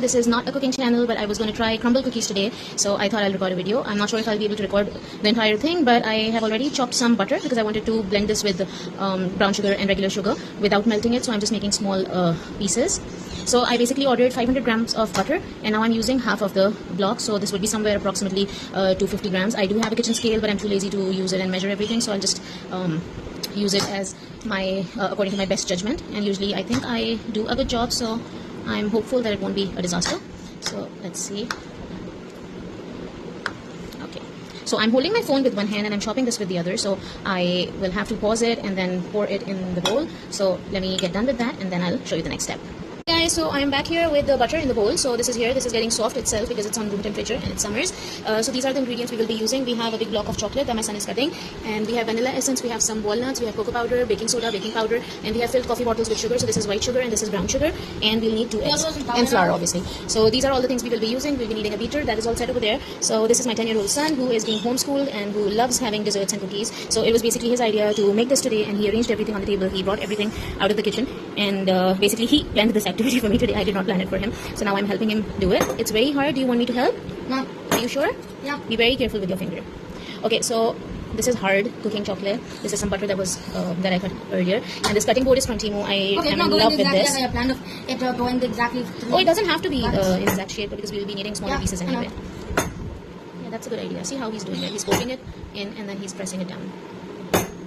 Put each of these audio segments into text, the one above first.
know this is not a cooking channel, but I was going to try Crumbl cookies today, so I thought I'll record a video. I'm not sure if I'll be able to record the entire thing, but I have already chopped some butter because I wanted to blend this with brown sugar and regular sugar without melting it, so I'm just making small pieces. So I basically ordered 500 grams of butter, and now I'm using half of the block, so this would be somewhere approximately 250 grams. I do have a kitchen scale, but I'm too lazy to use it and measure everything, so I'll just use it as my according to my best judgment, and usually I think I do a good job, so I'm hopeful that it won't be a disaster. So let's see. Okay, so I'm holding my phone with one hand and I'm chopping this with the other, so I will have to pause it and then pour it in the bowl. So let me get done with that and then I'll show you the next step. Guys, so I am back here with the butter in the bowl. So this is getting soft itself because it's on room temperature and it's summers. So these are the ingredients we will be using. We have a big block of chocolate that my son is cutting, and we have vanilla essence, we have some walnuts, we have cocoa powder, baking soda, baking powder, and we have filled coffee bottles with sugar. So this is white sugar and this is brown sugar, and we'll need 2 eggs and flour, obviously. So these are all the things we will be using. We'll be needing a beater that is all set over there. So this is my 10-year-old son who is being homeschooled and who loves having desserts and cookies. So it was basically his idea to make this today, and he arranged everything on the table. He brought everything out of the kitchen, and basically he planned this activity for me today. I did not plan it for him, so now I'm helping him do it. It's very hard. Do you want me to help? No. Are you sure? Yeah. Be very careful with your finger. Okay, so this is hard cooking chocolate. This is some butter that was that I cut earlier, and this cutting board is from Temu. I am in love with this. I have planned of it going exactly. Oh, it doesn't have to be in exact shape because we will be needing smaller pieces anyway. Yeah, that's a good idea. See how he's doing it. He's poking it in and then he's pressing it down.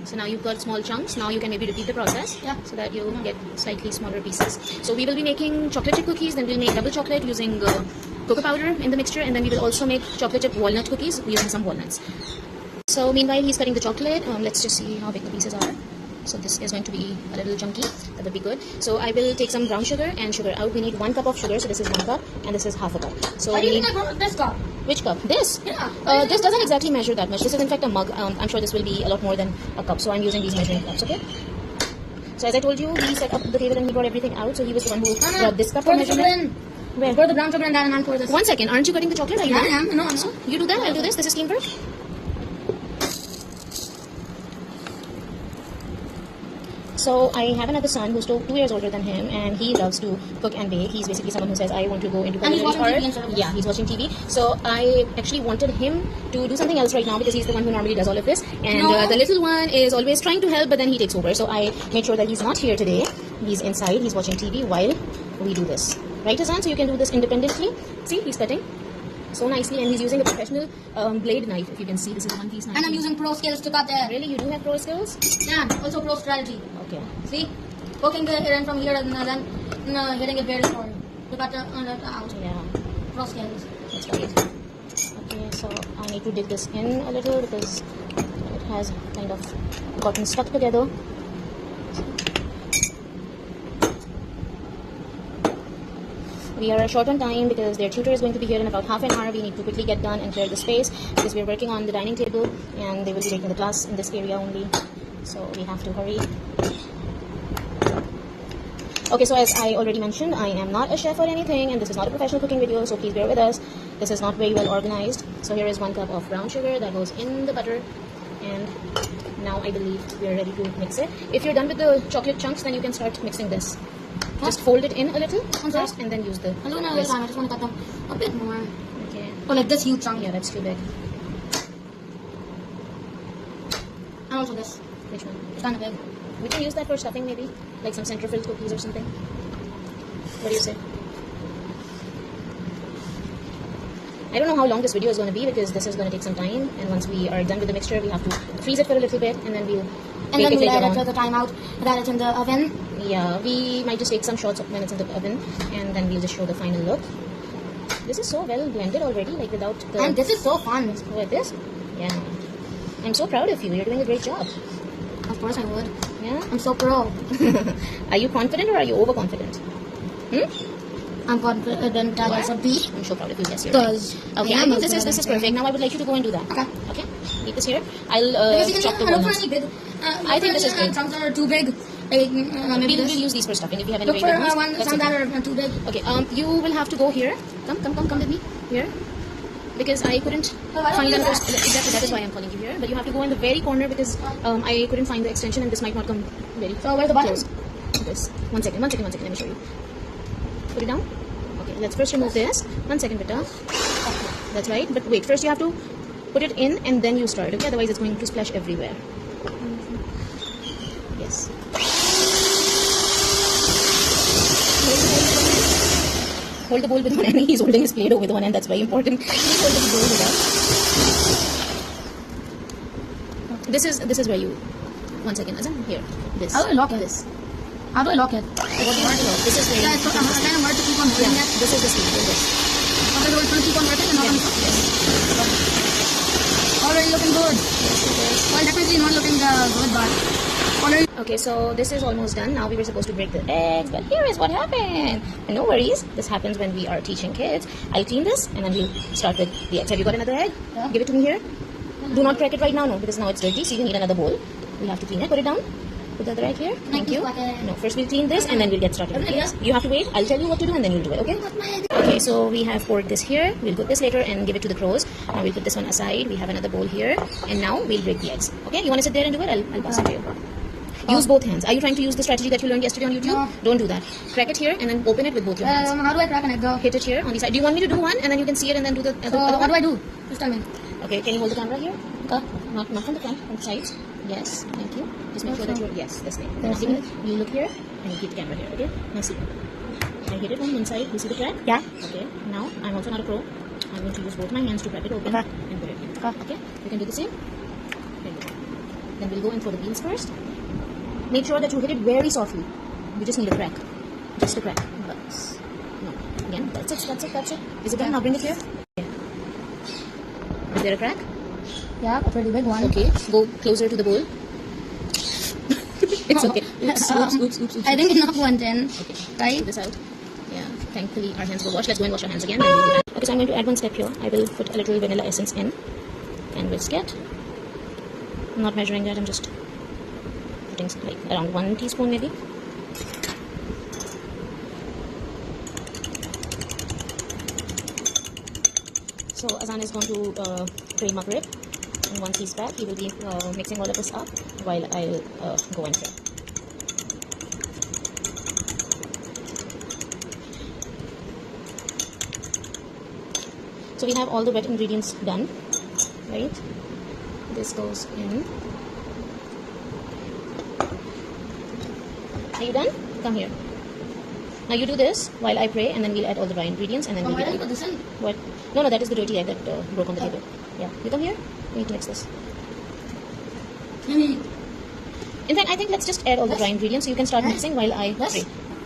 So now you've got small chunks. Now you can maybe repeat the process, so that you get slightly smaller pieces. So we will be making chocolate chip cookies, then we'll make double chocolate using cocoa powder in the mixture, and then we will also make chocolate chip walnut cookies using some walnuts. So meanwhile he's cutting the chocolate, let's just see how big the pieces are. So this is going to be a little chunky. That would be good. So I will take some brown sugar and sugar out. We need 1 cup of sugar. So this is 1 cup and this is half a cup. So why do you think I brought this cup? Which cup? This? Yeah. This doesn't exactly measure that much. This is in fact a mug. I'm sure this will be a lot more than a cup. So I'm using these measuring cups, okay? So as I told you, he set up the table and he brought everything out. So he was the one who brought this cup for measurement. Where? Pour the brown sugar in that and I'll pour this. 1 second. Aren't you cutting the chocolate? Are you I am. No. So you do that. I'll do this. This is steamed first. So I have another son who's 2 years older than him, and he loves to cook and bake. He's basically someone who says, I want to go into culinary art. Yeah, he's watching TV. So I actually wanted him to do something else right now because he's the one who normally does all of this. And the little one is always trying to help, but then he takes over. So I made sure that he's not here today. He's inside. He's watching TV while we do this. Right, Hassan? So you can do this independently. See, he's cutting so nicely, and he's using a professional blade knife. If you can see, this is a 1-piece knife. And I'm using pro skills to cut there. Really? You do have pro skills? Yeah, also pro strategy. Okay. See? Poking the end from here and then hitting it very short to cut out. Yeah. Pro skills. That's right. Okay, so I need to dig this in a little because it has kind of gotten stuck together. We are short on time because their tutor is going to be here in about half an hour. We need to quickly get done and clear the space because we are working on the dining table and they will be taking the class in this area only. So we have to hurry. Okay, so as I already mentioned, I am not a chef or anything, and this is not a professional cooking video, so please bear with us. This is not very well organized. So here is 1 cup of brown sugar that goes in the butter, and now I believe we are ready to mix it. If you're done with the chocolate chunks, then you can start mixing this. Just fold it in a little first and then use the I don't know this time. I just want to cut them a bit more. Okay. Oh, like this huge chunk. Yeah, that's too big. And also this. Which one? It's kind of big. We can use that for stuffing maybe, like some center filled cookies or something. What do you say? I don't know how long this video is going to be because this is going to take some time, and once we are done with the mixture, we have to freeze it for a little bit and then we'll bake it later on. Add it to the timeout, add it in the oven. Yeah, we might just take some shots when it's in the oven and then we'll just show the final look. This is so well blended already, like without the... And this is so fun. Like this? Yeah. I'm so proud of you. You're doing a great job. Of course I would. Yeah? I'm so pro. Are you confident or are you overconfident? I'm confident that I should be. I'm so proud of you. Yes, you're right. Okay, I think this is perfect. Now I would like you to go and do that. Okay. Okay? Leave this here. I'll chop the walnuts. I think this is good. Chunks are too big. Maybe We'll use these for stuffing if you have any look for very big one, some that are too big. Okay, you will have to go here. Come with me. Here. Because I couldn't find the first. Exactly, that is why I'm calling you here. But you have to go in the very corner because I couldn't find the extension and this might not come very So where's the button? close. This. One second, let me show you. Put it down. Okay, let's first remove this. 1 second, beta. That's right. But wait, first you have to put it in and then you start, okay? Otherwise it's going to splash everywhere. Yes. Hold the bowl with one hand. He's holding his Play-Doh with one hand. That's very important. Please hold the bowl with us. This is where you. 1 second, Azan. Here. This. How do I lock it? This. How do I lock it? What do you want to lock? This is where. Yeah, it's kind of hard to keep on doing that. This is the sleeve. This. Okay, so it's going to keep on working and not on. Yes. Already looking good. Yes, it is. Well, definitely not looking good, but already. Okay, so this is almost done. Now we were supposed to break the eggs, but here is what happened. And no worries, this happens when we are teaching kids. I'll clean this and then we'll start with the eggs. Have you got another egg? Yeah. Give it to me here. Do not crack it right now, no, because now it's dirty, so you need another bowl. We'll have to clean it. Put it down. Put the other egg here. Thank you. No, first we'll clean this and then we'll get started. Okay? You have to wait. I'll tell you what to do and then you'll do it, okay? Okay, so we have poured this here. We'll put this later and give it to the crows. Now we'll put this one aside. We have another bowl here. And now we'll break the eggs. Okay, you want to sit there and do it? I'll pass it to you. Use both hands. Are you trying to use the strategy that you learned yesterday on YouTube? No. Don't do that. Crack it here and then open it with both your hands. How do I crack an egg though? Hit it here on the side. Do you want me to do one and then you can see it and then do the other What one? do I do? Just tell me. Okay, can you hold the camera here? Not from the front, from the sides. Yes, thank you. Just make sure that you're, yes, this way. Yes, Now, you look here and you keep the camera here, okay? Now see. I hit it on one side. You see the crack? Yeah. Okay, now I'm also not a pro. I'm going to use both my hands to crack it open and put it in. Okay, you can do the same. There you go. Then we'll go in for the beans first. Make sure that you hit it very softly. You just need a crack. Just a crack. But no. Again, that's it. Is it done? Now bring it here. Okay. Is there a crack? Yeah, a pretty big one. Okay, go closer to the bowl. It's okay. Oops. I think enough went in. Okay, Right? take this out. Yeah, thankfully our hands were washed. Let's go and wash our hands again. Then we'll do that. Okay, so I'm going to add one step here. I will put a little vanilla essence in and whisk it. I'm not measuring that. I'm just putting like around 1 teaspoon maybe. So Azan is going to cream up rib. And once he's back, he will be mixing all of this up while I'll go in here. So we have all the wet ingredients done, right? This goes in. Are you done? Come here. Now you do this while I pray, and then we'll add all the dry ingredients, and then we'll Why be did you put this in? What? No, that is the dirty egg that broke on the table. Yeah, you come here. We need to mix this. In fact, I think let's just add all the dry ingredients so you can start mixing while I pray.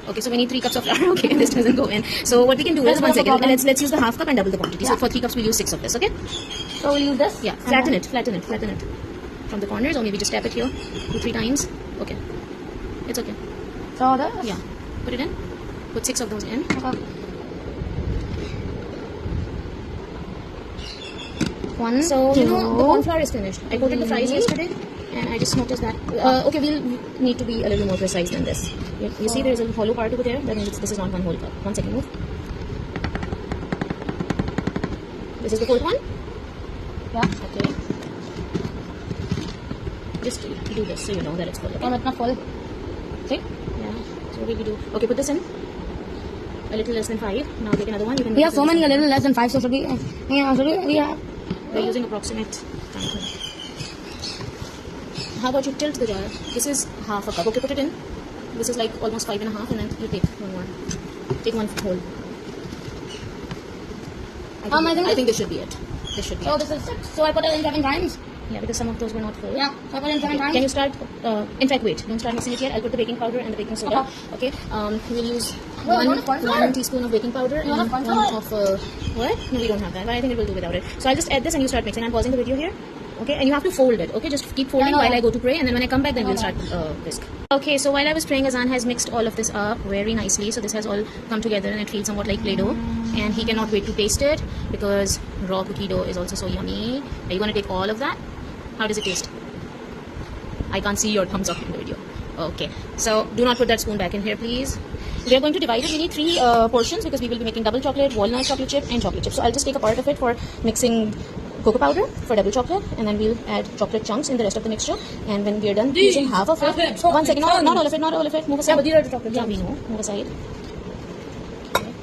Okay, so we need 3 cups of flour. Okay, this doesn't go in. So what we can do is, 1 second, let's use the half cup and double the quantity. So for 3 cups, we'll use 6 of this, okay? So we'll use this? Yeah, flatten it. From the corners, or maybe just tap it here 2-3 times. Okay, it's okay. So this? Yeah, put it in. Put 6 of those in. Okay. 1, so you know the corn flour is finished. I coated the fries yesterday, and I just noticed that. Okay, we'll need to be a little more precise than this. You see, there's a hollow part over there. That means this is not 1 whole cup. 1 second, move. This is the 4th one. Yeah. Okay. Just do this so you know that it's full. Okay? Oh, it's not full. See? Yeah. So what will we do? Okay, put this in. A little less than 5. Now take another one. You can. We have so many a little less than 5, so should we? Yeah, so we have. We're using approximate time. How about you tilt the jar? This is half a cup. Okay, put it in. This is like almost 5.5, and then you take one more. Take 1 whole. I think this should be it. This should be So it. this is 6. So I put it in 7 times. Yeah, because some of those were not full. Yeah, so I put it in 7 times. Can you start? In fact, wait. Don't start mixing it yet. I'll put the baking powder and the baking soda. Okay. We'll use Well, not a corn flour. 1 teaspoon of baking powder and not a 1 corn flour. of what? No, we don't have that. But I think it will do without it. So I'll just add this and you start mixing. I'm pausing the video here. Okay, and you have to fold it. Okay, just keep folding while I go to pray, and then when I come back, then we'll start whisk. Okay, so while I was praying, Azan has mixed all of this up very nicely. So this has all come together, and it feels somewhat like Play-Doh. And he cannot wait to taste it because raw cookie dough is also so yummy. Are you gonna take all of that? How does it taste? I can't see your thumbs up in the video. Okay, so do not put that spoon back in here, please. We are going to divide it. We need 3 portions because we will be making double chocolate, walnut chocolate chip, and chocolate chip. So I'll just take a part of it for mixing cocoa powder for double chocolate, and then we'll add chocolate chunks in the rest of the mixture. And when we are done using half of it, 1 second, not all of it, not all of it. Move aside. Yeah, but these are the chocolate Yeah, chunks. we know. Move aside. Okay.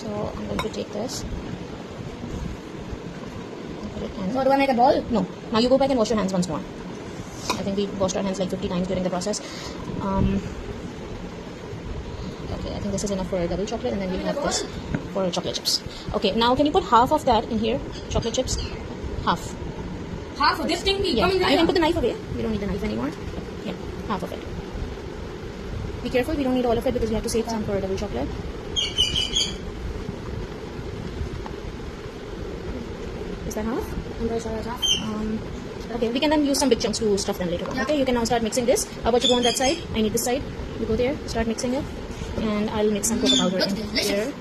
So I'm going to take this. Put it in. So do I make a ball? No. Now you go back and wash your hands once more. I think we washed our hands like 50 times during the process. Okay, I think this is enough for double chocolate, and then we'll have this for chocolate chips. Okay, now can you put half of that in here? Chocolate chips? Half. Half of this thing? Yeah, you can put the knife away. We don't need the knife anymore. Yeah, half of it. Be careful, we don't need all of it because we have to save some for double chocolate. Is that half? I'm very sorry, that's half. Okay, we can then use some big chunks to stuff them later on. Yeah. Okay, you can now start mixing this. How about you go on that side? I need this side. You go there, start mixing it. And I'll mix some cocoa powder in here.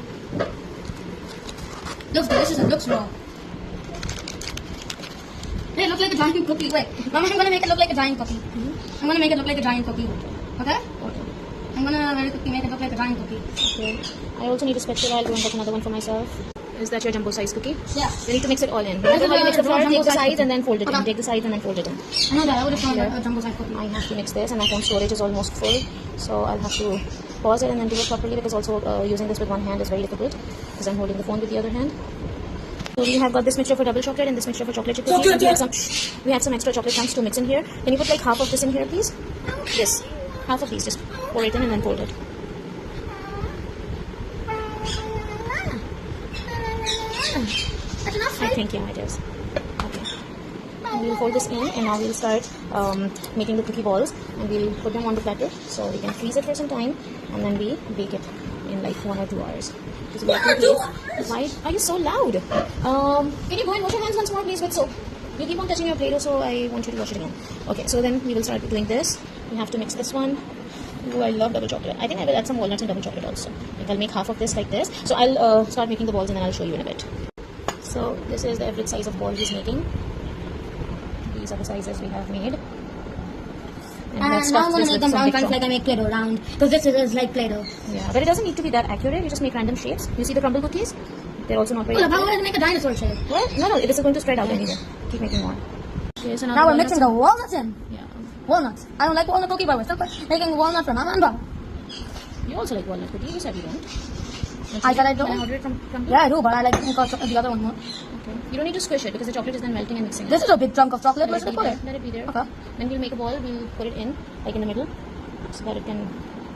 Looks delicious and looks raw. Hey, it looks like a giant cookie. Wait, Mama, I'm gonna make it look like a giant cookie. I'm gonna make it look like a giant cookie. Okay? I'm gonna very quickly make it look like a giant cookie. Okay. I also need a spatula. I'll go and get another one for myself. Is that your jumbo size cookie? Yeah. You need to mix it all in. Remember how you mix the flour? Take the sides and then fold it in. Okay. Take the sides and then fold it in. I know that. I would have found a jumbo size cookie. I have to mix this, and my phone storage is almost full, so I'll have to pause it and then do it properly, because also using this with one hand is very difficult because I'm holding the phone with the other hand. So we have got this mixture for double chocolate and this mixture for chocolate chip cookies. Chocolate, We have some extra chocolate chunks to mix in here. Can you put like half of this in here, please? This. Half of these. Just pour it in and then fold it. That's enough, I right? think, yeah, it is. Okay. And we'll fold this in, and now we'll start making the cookie balls, and we'll put them on the platter so we can freeze it for some time, and then we bake it in like 1 or 2 hours. Why are you so loud? Can you go and wash your hands once more, please, with soap? You keep on touching your Play-Doh, so I want you to wash it again. Okay, so then we will start doing this. We have to mix this one. Ooh, I love double chocolate. I think I will add some walnuts in double chocolate also. I think I'll make half of this like this. So I'll start making the balls, and then I'll show you in a bit. So this is the average size of ball he's making. These are the sizes we have made. And now I'm going to make them round like I make Play-Doh round. Because this is like Play-Doh. Yeah, but it doesn't need to be that accurate. You just make random shapes. You see the Crumbl cookies? They're also not very Well, how am I going to make a dinosaur shape? Well, no, it is going to spread out anyway. Keep making more. Okay, so Now we're mixing the walnuts in. Yeah. Walnuts. I don't like walnut cookie, but we're still making walnut from Mama and Papa. You also like walnut cookie. You said you don't. I said I Can I don't. order it from Crumbl? Yeah, I do, but I like the other one more. Okay. You don't need to squish it because the chocolate is then melting and mixing. This is a big chunk of chocolate. Let Let's it put be it. there. Let it be there. Okay. Then we'll make a ball. We'll put it in, like in the middle, so that it can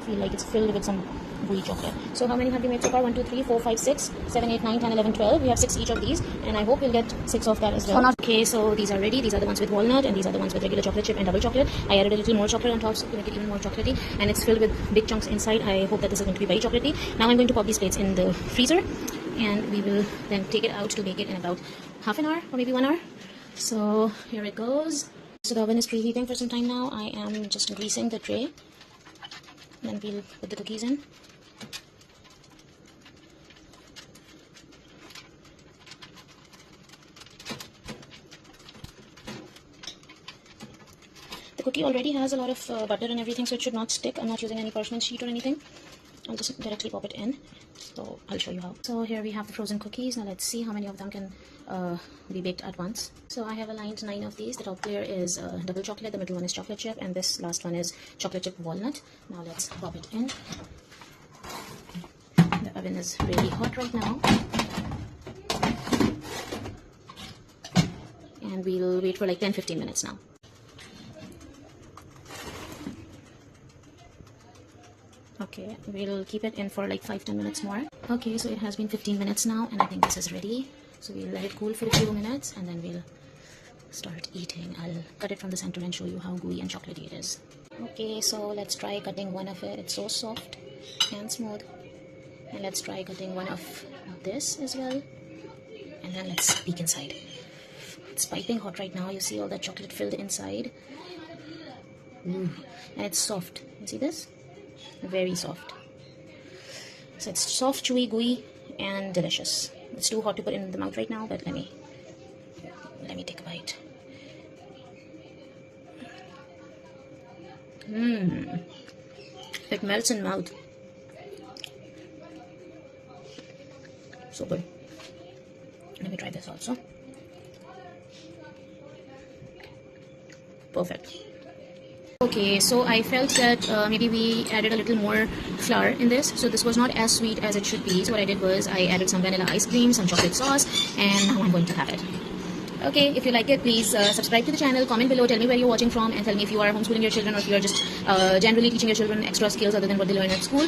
feel like it's filled with some gooey chocolate. So how many have we made so far? 1, 2, 3, 4, 5, 6, 7, 8, 9, 10, 11, 12. We have 6 each of these, and I hope we'll get 6 of that as well. So now- Okay, so these are ready. These are the ones with walnut, and these are the ones with regular chocolate chip and double chocolate. I added a little more chocolate on top so to make it even more chocolatey, and it's filled with big chunks inside. I hope that this is going to be very chocolatey. Now I'm going to pop these plates in the freezer, and we will then take it out to bake it in about half an hour or maybe 1 hour. So here it goes. So the oven is preheating for some time now. I am just greasing the tray. Then we'll put the cookies in. The cookie already has a lot of butter and everything, so it should not stick. I'm not using any parchment sheet or anything. I'll just directly pop it in. So I'll show you how. So here we have the frozen cookies. Now let's see how many of them can be baked at once. So I have aligned 9 of these. The top layer is double chocolate, the middle one is chocolate chip, and this last one is chocolate chip walnut. Now let's pop it in. The oven is really hot right now. And we'll wait for like 10-15 minutes now. Okay, we'll keep it in for like 5-10 minutes more. Okay, so it has been 15 minutes now, and I think this is ready. So we'll let it cool for a few minutes, and then we'll start eating. I'll cut it from the center and show you how gooey and chocolatey it is. Okay, so let's try cutting one of it. It's so soft and smooth. And let's try cutting one of this as well. And then let's peek inside. It's piping hot right now. You see all that chocolate filled inside. Ooh. And it's soft. You see this? Very soft. So it's soft, chewy, gooey, and delicious. It's too hot to put in the mouth right now, but let me take a bite. It melts in mouth. So good. Let me try this also. Okay, so I felt that maybe we added a little more flour in this, so this was not as sweet as it should be. So what I did was I added some vanilla ice cream, some chocolate sauce, and now I'm going to have it. Okay, if you like it, please subscribe to the channel, comment below, tell me where you're watching from, and tell me if you are homeschooling your children or if you are just generally teaching your children extra skills other than what they learn at school.